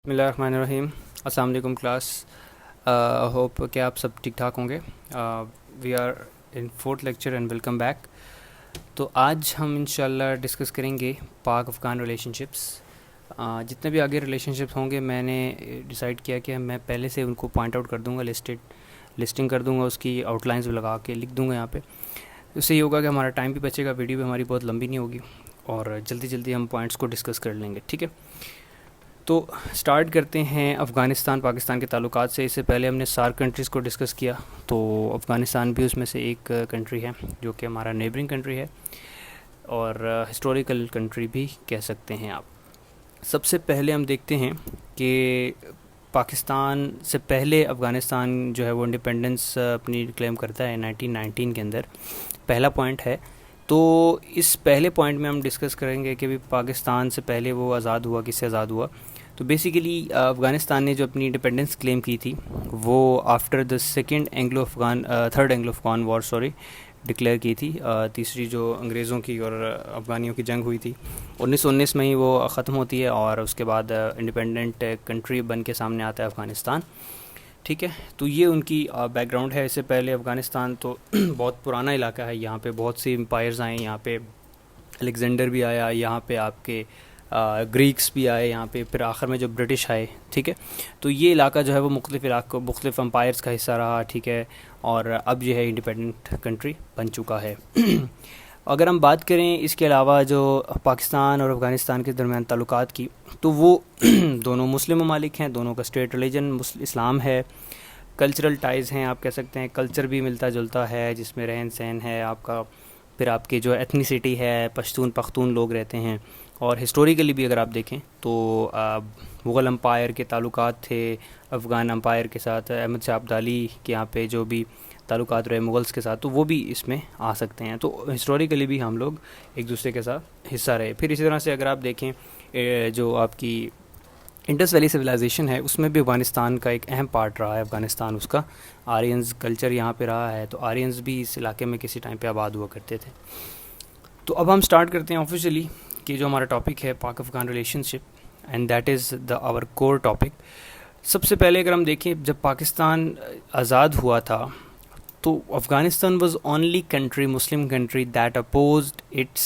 بسم اللہ الرحمن الرحیم. السلام علیکم کلاس. ہوپ کہ آپ سب ٹھیک ٹھاک ہوں گے. We are in fourth lecture and welcome back. تو آج ہم انشاءاللہ ڈسکس کریں گے پاک افغان ریلیشن شپس. جتنے بھی آگے ریلیشن شپس ہوں گے میں نے ڈیسائیڈ کیا کہ میں پہلے سے ان کو پوائنٹ آؤٹ کر دوں گا, لسٹنگ کر دوں گا, اس کی آؤٹ لائنز لگا کے لکھ دوں گا یہاں پہ. اس سے یہ ہوگا کہ ہمارا ٹائم بھی بچے گا, ویڈیو بھی ہماری بہت لمبی نہیں ہوگی اور جلدی جلدی ہم پوائنٹس کو ڈسکس کر لیں گے. ٹھیک ہے, تو سٹارٹ کرتے ہیں افغانستان پاکستان کے تعلقات سے. اس سے پہلے ہم نے سارک کنٹریز کو ڈسکس کیا, تو افغانستان بھی اس میں سے ایک کنٹری ہے جو کہ ہمارا نیبرنگ کنٹری ہے اور ہسٹوریکل کنٹری بھی کہہ سکتے ہیں آپ. سب سے پہلے ہم دیکھتے ہیں کہ پاکستان سے پہلے افغانستان جو ہے وہ انڈیپینڈنس اپنی کلیم کرتا ہے 1919 کے اندر. پہلا پوائنٹ ہے. تو اس پہلے پوائنٹ میں ہم ڈسکس کریں گے کہ بھی پاکستان سے پہلے وہ آزاد ہوا, کس سے آزاد ہوا. تو بیسیکلی افغانستان نے جو اپنی انڈیپینڈنس کلیم کی تھی وہ after the third Anglo Afghan war declare کی تھی. تیسری جو انگریزوں کی اور افغانیوں کی جنگ ہوئی تھی 1919 میں ہی وہ ختم ہوتی ہے اور اس کے بعد انڈیپینڈنٹ کنٹری بن کے سامنے آتا ہے افغانستان. ٹھیک ہے, تو یہ ان کی بیک گراؤنڈ ہے. اس سے پہلے افغانستان تو بہت پرانا علاقہ ہے, یہاں پہ بہت سی امپائرز آئے, یہاں پہ الیگزینڈر بھی آیا, یہاں پہ آپ کے گریکس بھی آئے یہاں پہ, پھر آخر میں جو برٹش آئے. ٹھیک ہے, تو یہ علاقہ جو ہے وہ مختلف امپائرز کا حصہ رہا. ٹھیک ہے, اور اب یہ ہے انڈیپینڈنٹ کنٹری بن چکا ہے. اگر ہم بات کریں اس کے علاوہ جو پاکستان اور افغانستان کے درمیان تعلقات کی, تو وہ دونوں مسلم ممالک ہیں, دونوں کا اسٹیٹ ریلیجن اسلام ہے. کلچرل ٹائز ہیں, آپ کہہ سکتے ہیں کلچر بھی ملتا جلتا ہے جس میں رہن سہن ہے آپ کا. پھر آپ کے جو ایتھنیسٹی ہے, پختون لوگ رہتے ہیں. اور ہسٹوریکلی بھی اگر آپ دیکھیں تو مغل امپائر کے تعلقات تھے افغان امپائر کے ساتھ, احمد شاہ ابدالی کے یہاں پہ جو بھی تعلقات رہے مغلس کے ساتھ, تو وہ بھی اس میں آ سکتے ہیں. تو ہسٹوریکلی بھی ہم لوگ ایک دوسرے کے ساتھ حصہ رہے. پھر اسی طرح سے اگر آپ دیکھیں جو آپ کی انڈس ویلی سویلائزیشن ہے اس میں بھی افغانستان کا ایک اہم پارٹ رہا ہے. افغانستان اس کا آرینز کلچر یہاں پہ رہا ہے, تو آرینز بھی اس علاقے میں کسی ٹائم پہ آباد ہوا کرتے تھے. تو اب ہم سٹارٹ کرتے ہیں آفیشیلی کہ جو ہمارا ٹاپک ہے Pak Afghan relationship, and that is our core topic. سب سے پہلے اگر ہم دیکھیں جب پاکستان آزاد ہوا تھا تو Afghanistan was only country, Muslim country, that opposed its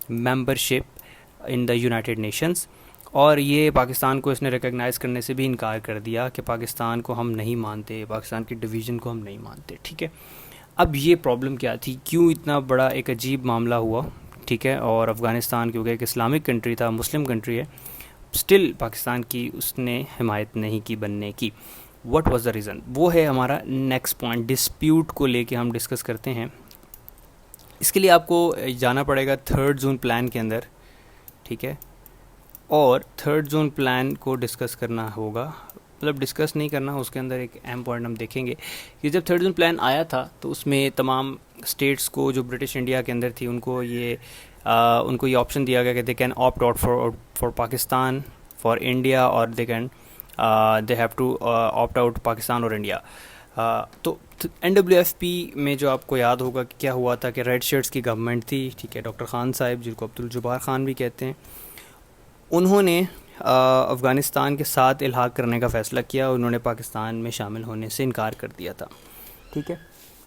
membership in the United Nations. اور یہ پاکستان کو اس نے ریکگنائز کرنے سے بھی انکار کر دیا کہ پاکستان کو ہم نہیں مانتے, پاکستان کی ڈویژن کو ہم نہیں مانتے. ٹھیک ہے, اب یہ پرابلم کیا تھی, کیوں اتنا بڑا ایک عجیب معاملہ ہوا. ٹھیک ہے, اور افغانستان کیونکہ ایک اسلامک کنٹری تھا, مسلم کنٹری ہے, اسٹل پاکستان کی اس نے حمایت نہیں کی بننے کی. واٹ واز دا ریزن, وہ ہے ہمارا نیکسٹ پوائنٹ. ڈسپیوٹ کو لے کے ہم ڈسکس کرتے ہیں. اس کے لیے آپ کو جانا پڑے گا تھرڈ زون پلان کے اندر. ٹھیک ہے, اور تھرڈ زون پلان کو ڈسکس کرنا ہوگا, مطلب ڈسکس نہیں کرنا, اس کے اندر ایک اہم پوائنٹ ہم دیکھیں گے کہ جب تھرڈ زون پلان آیا تھا تو اس میں تمام اسٹیٹس کو جو برٹش انڈیا کے اندر تھی ان کو یہ آپشن دیا گیا کہ they can opt out for Pakistan, for India, اور they have to opt out Pakistan اور انڈیا. تو NWFP میں جو آپ کو یاد ہوگا کہ کیا ہوا تھا کہ ریڈ شرٹس کی گورنمنٹ تھی. ٹھیک ہے, ڈاکٹر خان صاحب جن کو عبدالجبار خان بھی کہتے ہیں, انہوں نے افغانستان کے ساتھ الحاق کرنے کا فیصلہ کیا, انہوں نے پاکستان میں شامل ہونے سے انکار کر دیا تھا. ٹھیک ہے,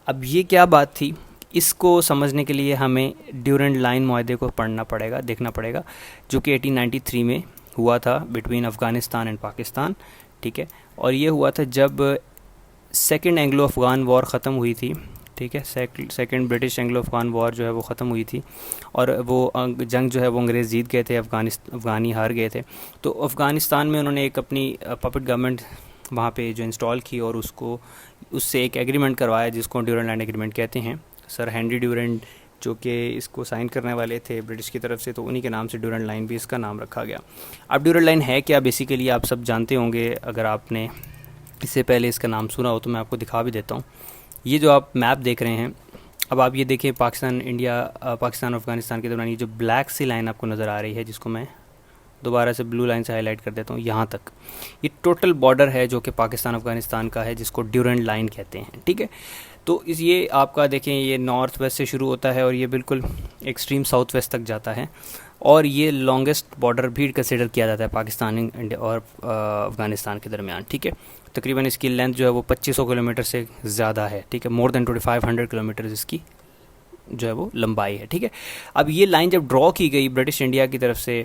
اب یہ کیا بات تھی, اس کو سمجھنے کے لیے ہمیں ڈیورنٹ لائن معاہدے کو پڑھنا پڑے گا, دیکھنا پڑے گا, جو کہ 1893 میں ہوا تھا بٹوین افغانستان اینڈ پاکستان. ٹھیک ہے, اور یہ ہوا تھا جب سیکنڈ اینگلو افغان وار ختم ہوئی تھی. ٹھیک ہے, سیکنڈ برٹش اینگلو افغان وار جو ہے وہ ختم ہوئی تھی, اور وہ جنگ جو ہے وہ انگریز جیت گئے تھے, افغانی ہار گئے تھے. تو افغانستان میں انہوں نے ایک اپنی پپٹ گورنمنٹ وہاں پہ جو انسٹال کی اور اس سے ایک ایگریمنٹ کروایا جس کو ڈیورنٹ لینڈ ایگریمنٹ کہتے ہیں. سر ہینری ڈیورنٹ جو کہ اس کو سائن کرنے والے تھے برٹش کی طرف سے, تو انہی کے نام سے ڈیورنٹ لائن بھی اس کا نام رکھا گیا. اب ڈیورنٹ لائن ہے کیا, بیسیکلی آپ سب جانتے ہوں گے, اگر آپ نے اس سے پہلے اس کا نام سنا ہو تو میں آپ کو دکھا بھی دیتا ہوں. یہ جو آپ میپ دیکھ رہے ہیں, اب آپ یہ دیکھیں پاکستان اور افغانستان کے دوران یہ جو بلیک سی لائن آپ کو نظر آ رہی ہے, جس کو میں دوبارہ سے بلو لائن سے ہائی لائٹ کر دیتا ہوں, یہاں تک یہ ٹوٹل بارڈر ہے جو کہ پاکستان افغانستان کا ہے, جس کو ڈیورنٹ لائن کہتے ہیں. ٹھیک ہے, تو یہ آپ کا دیکھیں یہ نارتھ ویسٹ سے شروع ہوتا ہے اور یہ بالکل ایکسٹریم ساؤتھ ویسٹ تک جاتا ہے. اور یہ لانگسٹ بارڈر بھی کنسیڈر کیا جاتا ہے پاکستان اور افغانستان کے درمیان. ٹھیک ہے, تقریباً اس کی لینتھ جو ہے وہ 2500 کلومیٹر سے زیادہ ہے. ٹھیک ہے, مور دین 2500 کلومیٹر اس کی جو ہے وہ لمبائی ہے. ٹھیک ہے, اب یہ لائن جب ڈرا کی گئی برٹش انڈیا کی طرف سے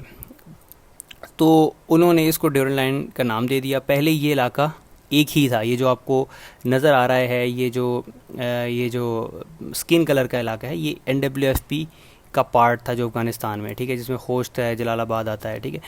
تو انہوں نے اس کو ڈیورنڈ لائن کا نام دے دیا. پہلے یہ علاقہ ایک ہی تھا, یہ جو آپ کو نظر آ رہا ہے یہ جو اسکن کلر کا علاقہ ہے, یہ NWFP کا پارٹ تھا جو افغانستان میں. ٹھیک ہے, جس میں خوست ہے, جلال آباد آتا ہے. ٹھیک ہے,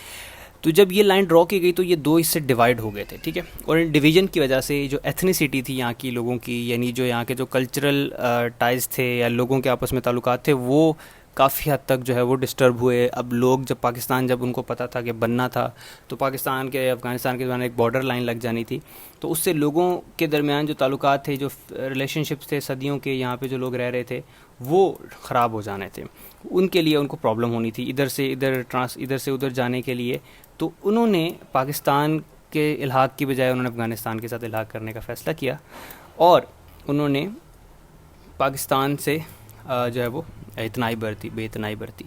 تو جب یہ لائن ڈرا کی گئی تو یہ دو حصے ڈیوائیڈ ہو گئے تھے. ٹھیک ہے, اور ان ڈویژن کی وجہ سے جو ایتھنیسٹی تھی یہاں کی لوگوں کی, یعنی جو یہاں کے جو کلچرل ٹائز تھے یا لوگوں کے آپس میں تعلقات تھے, وہ کافی حد تک جو ہے وہ ڈسٹرب ہوئے. اب لوگ جب پاکستان جب ان کو پتہ تھا کہ بننا تھا تو پاکستان کے افغانستان کے درمیان ایک بارڈر لائن لگ جانی تھی, تو اس سے لوگوں کے درمیان جو تعلقات تھے, جو ریلیشن شپس تھے صدیوں کے, یہاں پہ جو لوگ رہ رہے تھے وہ خراب ہو جانے تھے. ان کے لیے ان کو پرابلم ہونی تھی ادھر سے ادھر جانے کے لیے. تو انہوں نے پاکستان کے الحاق کی بجائے انہوں نے افغانستان کے ساتھ الحاق کرنے کا فیصلہ کیا, اور انہوں نے پاکستان سے جو ہے وہ بے اتنائی برتی.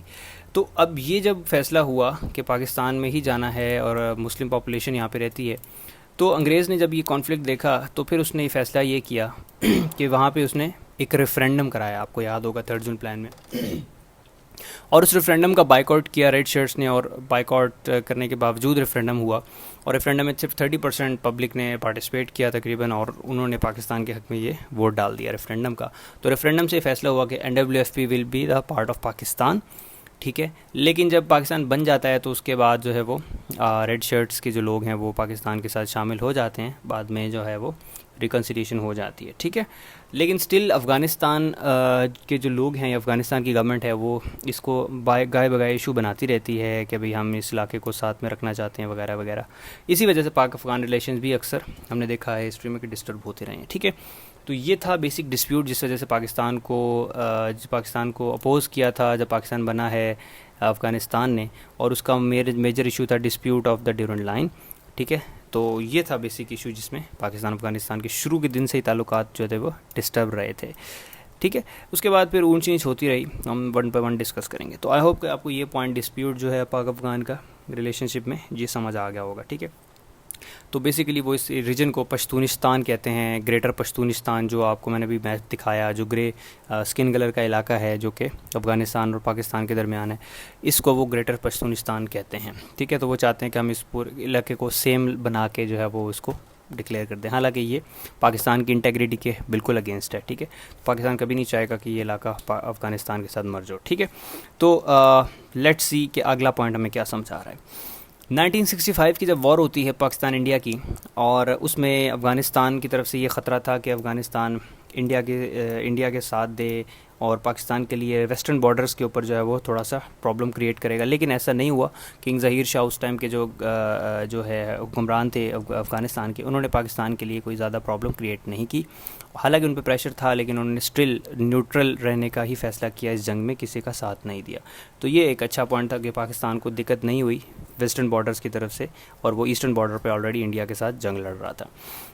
تو اب یہ جب فیصلہ ہوا کہ پاکستان میں ہی جانا ہے اور مسلم پاپولیشن یہاں پہ رہتی ہے, تو انگریز نے جب یہ کانفلکٹ دیکھا تو پھر اس نے یہ فیصلہ یہ کیا کہ وہاں پہ اس نے ایک ریفرینڈم کرایا. آپ کو یاد ہوگا 3 جون پلان میں, اور اس ریفرینڈم کا بائیکاٹ کیا ریڈ شرٹس نے, اور بائیکاٹ کرنے کے باوجود ریفرینڈم ہوا, اور ریفرینڈم میں صرف 30% پبلک نے پارٹیسپیٹ کیا تقریباً, اور انہوں نے پاکستان کے حق میں یہ ووٹ ڈال دیا ریفرینڈم کا. تو ریفرینڈم سے فیصلہ ہوا کہ NWFP will be the part of Pakistan. ٹھیک ہے, لیکن جب پاکستان بن جاتا ہے تو اس کے بعد جو ہے وہ ریڈ شرٹس کے جو لوگ ہیں وہ پاکستان کے ساتھ شامل ہو جاتے ہیں, بعد میں جو ہے وہ ریکنسیلیشن ہو جاتی ہے. ٹھیک ہے, لیکن سٹل افغانستان کے جو لوگ ہیں, افغانستان کی گورنمنٹ ہے, وہ اس کو گائے بگائے ایشو بناتی رہتی ہے کہ بھئی ہم اس علاقے کو ساتھ میں رکھنا چاہتے ہیں وغیرہ وغیرہ. اسی وجہ سے پاک افغان ریلیشنز بھی اکثر ہم نے دیکھا ہے ہسٹری میں کہ ڈسٹرب ہوتے رہے ہیں. ٹھیک ہے, تو یہ تھا بیسک ڈسپیوٹ جس وجہ سے پاکستان کو اپوز کیا تھا جب پاکستان بنا ہے افغانستان نے, اور اس کا میجر ایشو تھا dispute of the Durand line. ٹھیک ہے, تو یہ تھا بیسک ایشو جس میں پاکستان افغانستان کے شروع کے دن سے ہی تعلقات جو تھے وہ ڈسٹرب رہے تھے. ٹھیک ہے, اس کے بعد پھر اونچ نیچ ہوتی رہی, ہم 1 by 1 ڈسکس کریں گے. تو آئی ہوپ کہ آپ کو یہ پوائنٹ ڈسپیوٹ جو ہے پاک افغان کا ریلیشن شپ میں یہ سمجھ آ گیا ہوگا. ٹھیک ہے, تو بیسیکلی وہ اس ریجن کو پشتونستان کہتے ہیں, گریٹر پشتونستان, جو آپ کو میں نے بھی میپ دکھایا, جو گرے اسکن کلر کا علاقہ ہے جو کہ افغانستان اور پاکستان کے درمیان ہے, اس کو وہ گریٹر پشتونستان کہتے ہیں. ٹھیک ہے, تو وہ چاہتے ہیں کہ ہم اس پورے علاقے کو سیم بنا کے جو ہے وہ اس کو ڈکلیئر کر دیں, حالانکہ یہ پاکستان کی انٹیگریٹی کے بالکل اگینسٹ ہے. ٹھیک ہے, پاکستان کبھی نہیں چاہے گا کہ یہ علاقہ افغانستان کے ساتھ مرج ہو. ٹھیک ہے, تو لیٹس سی کہ اگلا پوائنٹ ہمیں کیا سمجھا رہا ہے. 1965 کی جب وار ہوتی ہے پاکستان انڈیا کی, اور اس میں افغانستان کی طرف سے یہ خطرہ تھا کہ افغانستان انڈیا کے ساتھ دے اور پاکستان کے لیے ویسٹرن بارڈرز کے اوپر جو ہے وہ تھوڑا سا پرابلم کریٹ کرے گا, لیکن ایسا نہیں ہوا. کنگ ظہیر شاہ اس ٹائم کے جو ہے حکمران تھے افغانستان کے, انہوں نے پاکستان کے لیے کوئی زیادہ پرابلم کریٹ نہیں کی. حالانکہ ان پہ پریشر تھا, لیکن انہوں نے اسٹل نیوٹرل رہنے کا ہی فیصلہ کیا, اس جنگ میں کسی کا ساتھ نہیں دیا. تو یہ ایک اچھا پوائنٹ تھا کہ پاکستان کو دقت نہیں ہوئی ویسٹرن بارڈرز کی طرف سے, اور وہ ایسٹرن بارڈر پہ آلریڈی انڈیا کے ساتھ جنگ لڑ رہا تھا.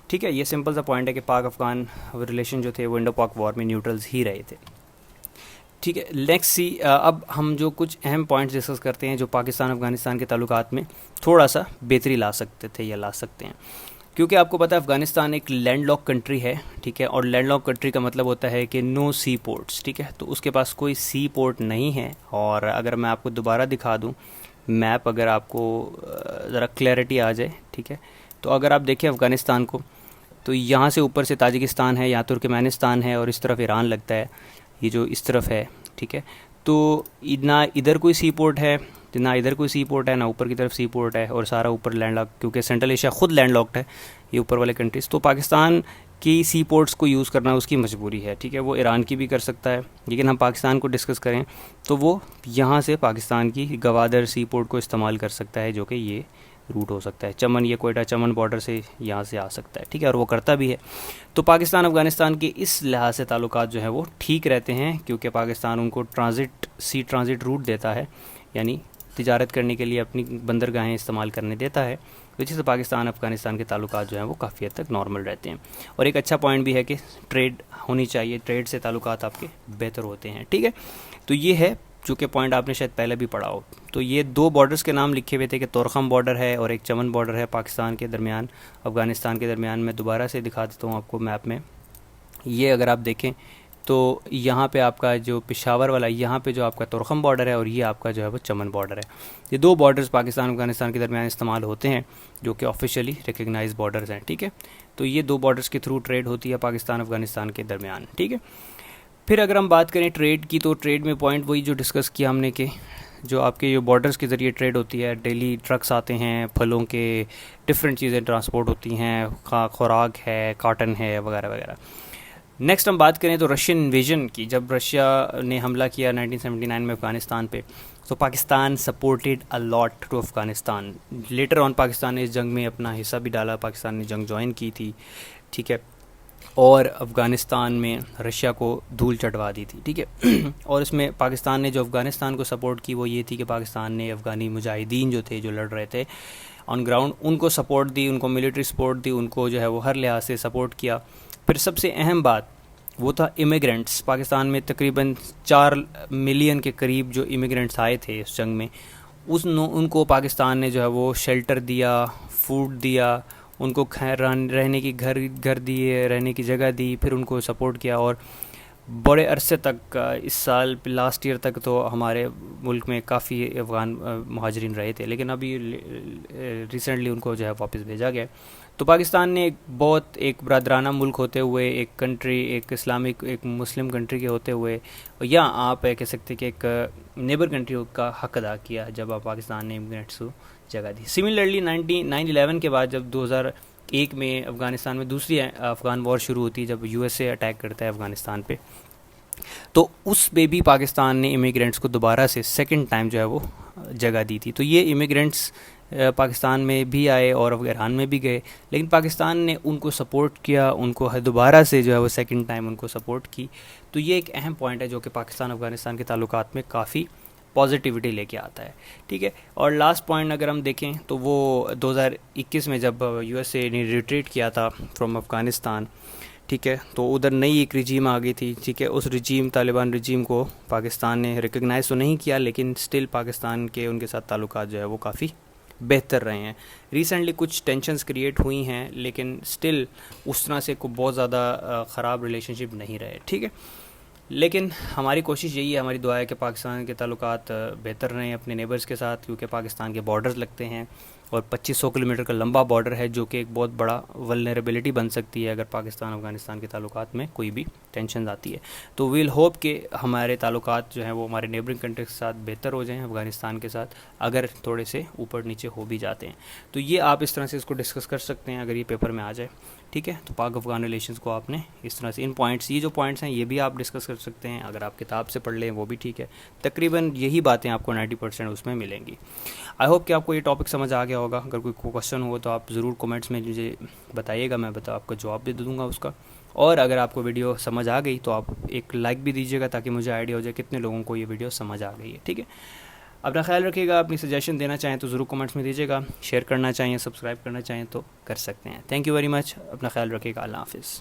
ٹھیک ہے, یہ سمپل سا پوائنٹ ہے کہ پاک افغان ریلیشن جو تھے وہ انڈو پاک وار میں نیوٹرلز ہی رہے تھے. ٹھیک ہے, نیکسٹ سی, اب ہم جو کچھ اہم پوائنٹس ڈسکس کرتے ہیں جو پاکستان افغانستان کے تعلقات میں تھوڑا سا بہتری لا سکتے تھے یا لا سکتے ہیں. کیونکہ آپ کو پتہ ہے افغانستان ایک لینڈ لاک کنٹری ہے. ٹھیک ہے, اور لینڈ لاک کنٹری کا مطلب ہوتا ہے کہ نو سی پورٹس. ٹھیک ہے, تو اس کے پاس کوئی سی پورٹ نہیں ہے. اور اگر میں آپ کو دوبارہ دکھا دوں میپ, اگر آپ کو ذرا کلیئرٹی آ جائے, ٹھیک ہے, تو اگر آپ دیکھیں افغانستان کو, تو یہاں سے اوپر سے تاجکستان ہے, یہاں ترکمانستان ہے, اور اس طرف ایران لگتا ہے, یہ جو اس طرف ہے. ٹھیک ہے, تو نہ ادھر کوئی سی پورٹ ہے, نہ ادھر کوئی سی پورٹ ہے, نہ اوپر کی طرف سی پورٹ ہے, اور سارا اوپر لینڈ لاک, کیونکہ سینٹرل ایشیا خود لینڈ لاکڈ ہے, یہ اوپر والے کنٹریز. تو پاکستان کی سی پورٹس کو یوز کرنا اس کی مجبوری ہے. ٹھیک ہے, وہ ایران کی بھی کر سکتا ہے, لیکن ہم پاکستان کو ڈسکس کریں تو وہ یہاں سے پاکستان کی گوادر سی پورٹ کو استعمال کر سکتا ہے, جو کہ یہ روٹ ہو سکتا ہے. چمن, یہ کوئٹہ چمن بارڈر سے یہاں سے آ سکتا ہے. ٹھیک ہے, اور وہ کرتا بھی ہے. تو پاکستان افغانستان کے اس لحاظ سے تعلقات جو ہیں وہ ٹھیک رہتے ہیں, کیونکہ پاکستان ان کو سی ٹرانزٹ روٹ دیتا ہے, یعنی تجارت کرنے کے لیے اپنی بندرگاہیں استعمال کرنے دیتا ہے. وجہ سے پاکستان افغانستان کے تعلقات جو ہیں وہ کافی حد تک نارمل رہتے ہیں. اور ایک اچھا پوائنٹ بھی ہے کہ ٹریڈ ہونی چاہیے, ٹریڈ سے تعلقات آپ کے بہتر ہوتے ہیں. ٹھیک ہے, تو یہ ہے جو کہ پوائنٹ آپ نے شاید پہلے بھی پڑھا ہو. تو یہ 2 بارڈرز کے نام لکھے ہوئے تھے کہ طورخم بارڈر ہے اور ایک چمن بارڈر ہے پاکستان کے درمیان افغانستان کے درمیان. میں دوبارہ سے دکھا دیتا ہوں آپ کو میپ میں. یہ اگر آپ دیکھیں تو یہاں پہ آپ کا جو پشاور والا یہاں پہ جو آپ کا طورخم بارڈر ہے اور یہ آپ کا جو ہے وہ چمن بارڈر ہے. یہ 2 بارڈرز پاکستان افغانستان کے درمیان استعمال ہوتے ہیں جو کہ آفیشیلی ریکگنائز بارڈرز ہیں. ٹھیک ہے, تو یہ 2 بارڈرز کے تھرو ٹریڈ ہوتی ہے پاکستان افغانستان کے درمیان. ٹھیک ہے, پھر اگر ہم بات کریں ٹریڈ کی تو ٹریڈ میں پوائنٹ وہی جو ڈسکس کیا ہم نے کہ جو آپ کے جو بارڈرز کے ذریعے ٹریڈ ہوتی ہے, ڈیلی ٹرکس آتے ہیں, پھلوں کے ڈفرینٹ چیزیں ٹرانسپورٹ ہوتی ہیں, خوراک ہے, کاٹن ہے وغیرہ وغیرہ. نیکسٹ ہم بات کریں تو رشین انویژن کی. جب رشیا نے حملہ کیا 1979 میں افغانستان پہ تو Pakistan supported a lot to Afghanistan. Later on Pakistan نے اس جنگ میں اپنا حصہ بھی ڈالا, پاکستان نے جنگ جوائن کی تھی. ٹھیک ہے, اور افغانستان میں رشیا کو دھول چٹوا دی تھی. ٹھیک ہے, اور اس میں پاکستان نے جو افغانستان کو سپورٹ کی وہ یہ تھی کہ پاکستان نے افغانی مجاہدین جو تھے جو لڑ رہے تھے آن گراؤنڈ ان کو سپورٹ دی, ان کو ملٹری سپورٹ دی, ان کو جو ہے وہ ہر لحاظ سے سپورٹ کیا. پھر سب سے اہم بات وہ تھا امیگرینٹس. پاکستان میں تقریباً 4 ملین کے قریب جو امیگرینٹس آئے تھے اس جنگ میں, ان کو پاکستان نے جو ہے وہ شیلٹر دیا, فوڈ دیا, ان کو رہنے کی گھر دیے, رہنے کی جگہ دی, پھر ان کو سپورٹ کیا. اور بڑے عرصے تک اس سال لاسٹ ایئر تک تو ہمارے ملک میں کافی افغان مہاجرین رہے تھے, لیکن ابھی ریسنٹلی ان کو جو ہے واپس بھیجا گیا. تو پاکستان نے ایک برادرانہ ملک ہوتے ہوئے, ایک کنٹری, ایک اسلامک ایک مسلم کنٹری کے ہوتے ہوئے, یا آپ کہہ سکتے کہ ایک نیبر کنٹری کا حق ادا کیا جب آپ پاکستان نے امیگرینٹس کو جگہ دی. سملرلی 9/11 کے بعد جب 2001 میں افغانستان میں دوسری افغان وار شروع ہوتی ہے, جب USA اٹیک کرتا ہے افغانستان پہ, تو اس پہ بھی پاکستان نے امیگرینٹس کو دوبارہ سے سیکنڈ ٹائم جو ہے وہ جگہ دی تھی. تو یہ امیگرینٹس پاکستان میں بھی آئے اور ایران میں بھی گئے, لیکن پاکستان نے ان کو سپورٹ کیا, ان کو دوبارہ سے جو ہے وہ سیکنڈ ٹائم ان کو سپورٹ کی. تو یہ ایک اہم پوائنٹ ہے جو کہ پاکستان افغانستان کے تعلقات میں کافی پازیٹیوٹی لے کے آتا ہے. ٹھیک ہے, اور لاسٹ پوائنٹ اگر ہم دیکھیں تو وہ 2021 میں جب USA نے ریٹریٹ کیا تھا فرام افغانستان, ٹھیک ہے, تو ادھر نئی ایک رجیم آ گئی تھی. ٹھیک ہے, اس طالبان رجیم کو پاکستان نے ریکگنائز تو نہیں کیا, لیکن سٹل پاکستان کے ان کے ساتھ تعلقات جو ہے وہ کافی بہتر رہے ہیں. ریسنٹلی کچھ ٹینشنز کریٹ ہوئی ہیں, لیکن سٹل اس طرح سے کوئی بہت زیادہ خراب ریلیشن شپ نہیں رہے. ٹھیک ہے, لیکن ہماری کوشش یہی ہے, ہماری دعا ہے کہ پاکستان کے تعلقات بہتر رہیں اپنے نیبرز کے ساتھ, کیونکہ پاکستان کے بارڈرز لگتے ہیں اور 2500 کلومیٹر کا لمبا بارڈر ہے جو کہ ایک بہت بڑا ولنریبلٹی بن سکتی ہے اگر پاکستان افغانستان کے تعلقات میں کوئی بھی ٹینشن آتی ہے. تو ویل ہوپ کہ ہمارے تعلقات جو ہیں وہ ہمارے نیبرنگ کنٹریز کے ساتھ بہتر ہو جائیں, افغانستان کے ساتھ اگر تھوڑے سے اوپر نیچے ہو بھی جاتے ہیں. تو یہ آپ اس طرح سے اس کو ڈسکس کر سکتے ہیں اگر یہ پیپر میں آ جائے. ٹھیک ہے, تو پاک افغان ریلیشنز کو آپ نے اس طرح سے یہ جو پوائنٹس ہیں یہ بھی آپ ڈسکس کر سکتے ہیں, اگر آپ کتاب سے پڑھ لیں وہ بھی ٹھیک ہے. تقریباً یہی باتیں آپ کو 90% اس میں ملیں گی. آئی ہوپ کہ آپ کو یہ ٹاپک سمجھ آ گیا ہوگا. اگر کوئی کوشچن ہو تو آپ ضرور کومنٹس میں مجھے بتائیے گا, میں آپ کو جواب بھی دے دوں گا اس کا. اور اگر آپ کو ویڈیو سمجھ آ گئی تو آپ ایک لائک بھی دیجیے گا تاکہ مجھے آئیڈیا ہو جائے کتنے لوگوں کو یہ ویڈیو سمجھ آ گئی ہے. ٹھیک ہے, اپنا خیال رکھیے گا. اپنی سجیشن دینا چاہیں تو ضرور کمنٹس میں دیجیے گا. شیئر کرنا چاہیں, سبسکرائب کرنا چاہیں تو کر سکتے ہیں. Thank you very much. اپنا خیال رکھیے گا. اللہ حافظ.